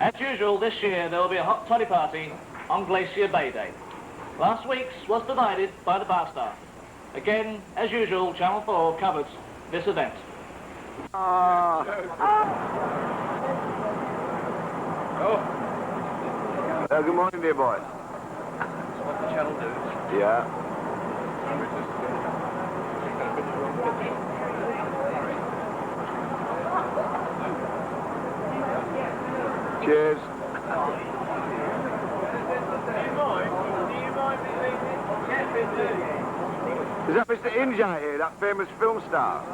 As usual, this year there will be a hot toddy party on Glacier Bay Day. Last week's was provided by the bar staff. Again, as usual, Channel 4 covers this event. Good morning, dear boy. That's what the channel do. Yeah. Cheers. Is that Mr. Inge I hear, that famous film star?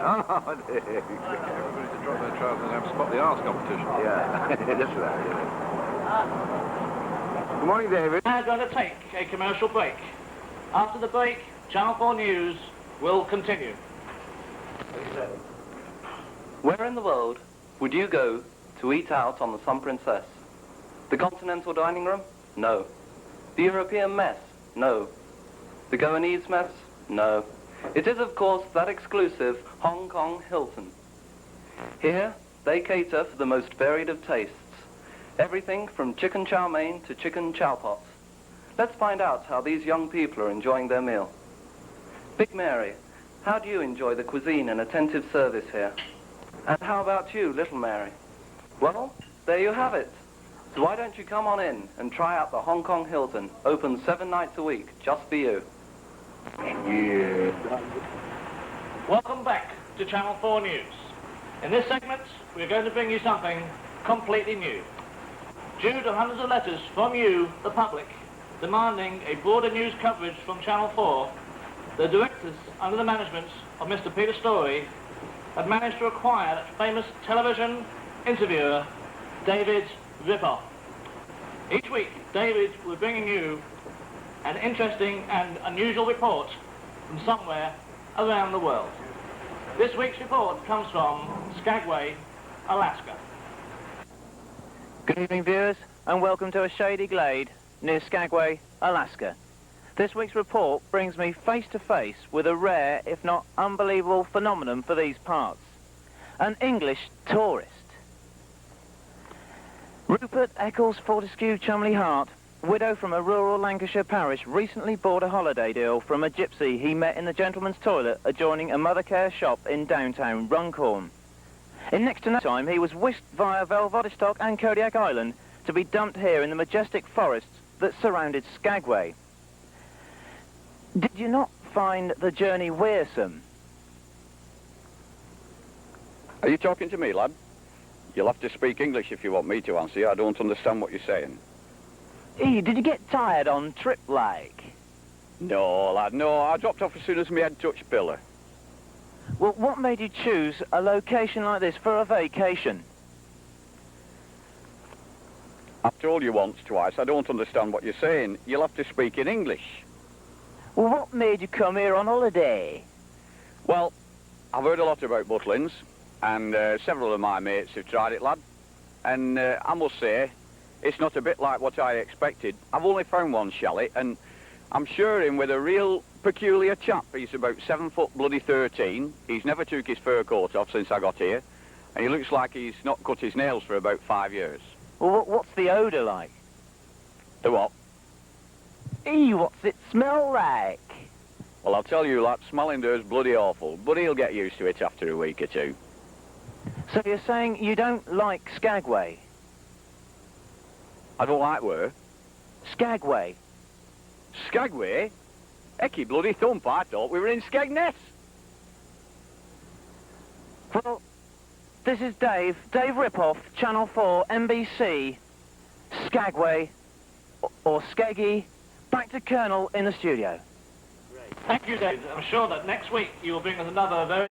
Oh, dear. Everybody to drop their trousers and have spot the arse competition. Yeah, that's right. Good morning, David. We're going to take a commercial break. After the break, Channel 4 News will continue. Where in the world would you go to eat out on the Sun Princess? The Continental Dining Room? No. The European Mess? No. The Goanese Mess? No. It is, of course, that exclusive Hong Kong Hilton. Here, they cater for the most varied of tastes. Everything from chicken chow mein to chicken chow pots. Let's find out how these young people are enjoying their meal. Big Mary, how do you enjoy the cuisine and attentive service here? And how about you, Little Mary? Well, there you have it. So why don't you come on in and try out the Hong Kong Hilton, open 7 nights a week, just for you. Yeah. Welcome back to Channel 4 News. In this segment, we're going to bring you something completely new. Due to hundreds of letters from you, the public, demanding a broader news coverage from Channel 4, the directors, under the management of Mr. Peter Story, have managed to acquire that famous television interviewer, David Ripoff. Each week, David will be bringing you an interesting and unusual report from somewhere around the world. This week's report comes from Skagway, Alaska. Good evening, viewers, and welcome to a shady glade near Skagway, Alaska. This week's report brings me face to face with a rare, if not unbelievable, phenomenon for these parts. An English tourist. Rupert Eccles Fortescue Chumley Hart, widow from a rural Lancashire parish, recently bought a holiday deal from a gypsy he met in the gentleman's toilet adjoining a Mothercare shop in downtown Runcorn. In next to no time, he was whisked via Velvodistock and Kodiak Island to be dumped here in the majestic forests that surrounded Skagway. Did you not find the journey wearisome? Are you talking to me, lad? You'll have to speak English if you want me to answer you. I don't understand what you're saying. Did you get tired on trip like? No, lad, no. I dropped off as soon as my head touched pillar. Well, what made you choose a location like this for a vacation? I've told you once, twice, I don't understand what you're saying. You'll have to speak in English. Well, what made you come here on holiday? Well, I've heard a lot about Butlins, and several of my mates have tried it, lad. And I must say, it's not a bit like what I expected. I've only found one shallot, and I'm sure him with a real peculiar chap. He's about 7 foot bloody 13. He's never took his fur coat off since I got here, and he looks like he's not cut his nails for about 5 years. Well, what's the odour like? The what? What's it smell like? Well, I'll tell you, lad, smelling does bloody awful, but he'll get used to it after a week or two. So you're saying you don't like Skagway? I don't like where? Skagway. Skagway? Hecky bloody thump, I thought we were in Skegness. Well, this is Dave Ripoff, Channel 4, NBC, Skagway, or Skeggy. Back to Colonel in the studio. Thank you, David. I'm sure that next week you will bring us another very